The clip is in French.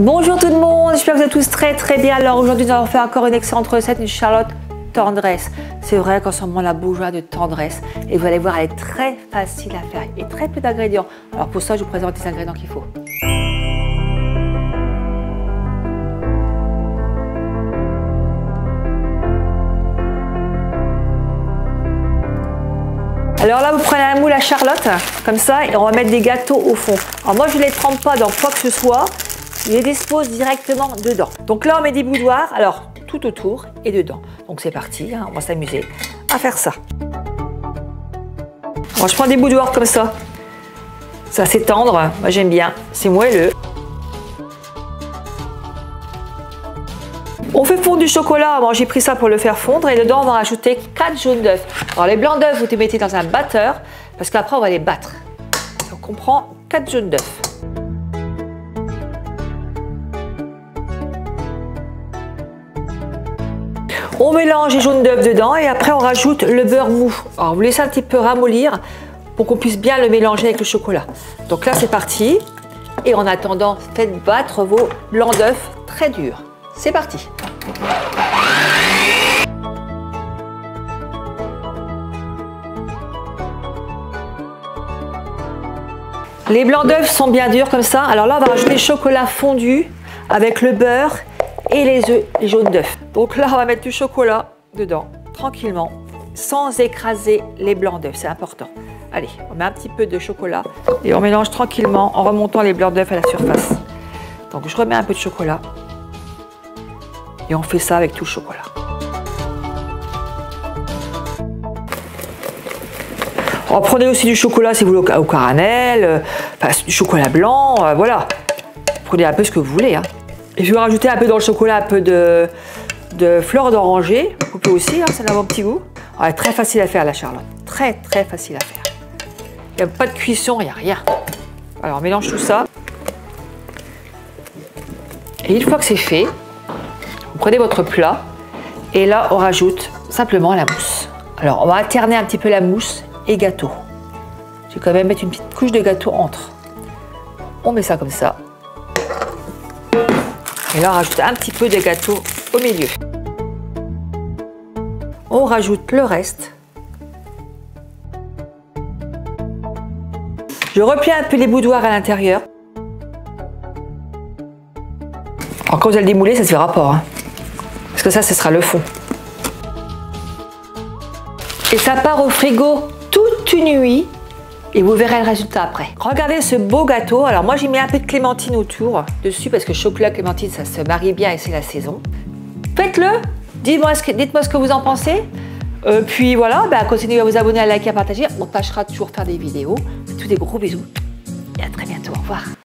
Bonjour tout le monde, j'espère que vous êtes tous très bien. Alors aujourd'hui nous allons faire encore une excellente recette, une charlotte tendresse. C'est vrai qu'en ce moment on a besoin de tendresse et vous allez voir, elle est très facile à faire et très peu d'ingrédients. Alors pour ça je vous présente les ingrédients qu'il faut. Alors là vous prenez un moule à charlotte comme ça et on va mettre des gâteaux au fond. Alors moi je ne les trempe pas dans quoi que ce soit, je les dispose directement dedans. Donc là on met des boudoirs, alors tout autour et dedans. Donc c'est parti, hein, on va s'amuser à faire ça. Alors, je prends des boudoirs comme ça. C'est assez tendre, moi j'aime bien, c'est moelleux. On fait fondre du chocolat, bon, j'ai pris ça pour le faire fondre et dedans on va rajouter 4 jaunes d'œufs. Alors les blancs d'œufs vous les mettez dans un batteur parce qu'après on va les battre. Donc on prend 4 jaunes d'œufs. On mélange les jaunes d'œufs dedans et après on rajoute le beurre mou. Alors vous laissez un petit peu ramollir pour qu'on puisse bien le mélanger avec le chocolat. Donc là c'est parti et en attendant faites battre vos blancs d'œufs très durs. C'est parti. Les blancs d'œufs sont bien durs comme ça. Alors là on va rajouter le chocolat fondu avec le beurre et les œufs, les jaunes d'œufs. Donc là on va mettre du chocolat dedans tranquillement sans écraser les blancs d'œufs, c'est important. Allez, on met un petit peu de chocolat et on mélange tranquillement en remontant les blancs d'œufs à la surface. Donc je remets un peu de chocolat. Et on fait ça avec tout le chocolat. Alors, prenez aussi du chocolat si vous voulez au caramel, enfin, du chocolat blanc, voilà. Prenez un peu ce que vous voulez. Hein. Et je vais rajouter un peu dans le chocolat un peu de fleur d'oranger. Vous pouvez aussi, hein, ça a un bon petit goût. Alors, très facile à faire la charlotte. Très facile à faire. Il n'y a pas de cuisson, il n'y a rien. Alors on mélange tout ça. Et une fois que c'est fait, vous prenez votre plat et là on rajoute simplement la mousse. Alors on va alterner un petit peu la mousse et gâteau. Je vais quand même mettre une petite couche de gâteau entre. On met ça comme ça. Et là on rajoute un petit peu de gâteau au milieu. On rajoute le reste. Je replie un peu les boudoirs à l'intérieur. Alors quand vous allez le démouler, ça ne se verra pas. Hein. Parce que ça, ce sera le fond. Et ça part au frigo toute une nuit et vous verrez le résultat après. Regardez ce beau gâteau. Alors moi, j'ai mis un peu de clémentine autour dessus parce que chocolat clémentine, ça se marie bien et c'est la saison. Faites-le. Dites-moi ce que vous en pensez. Puis voilà, continuez à vous abonner, à liker, à partager. On tâchera de toujours faire des vidéos. Tous des gros bisous et à très bientôt. Au revoir.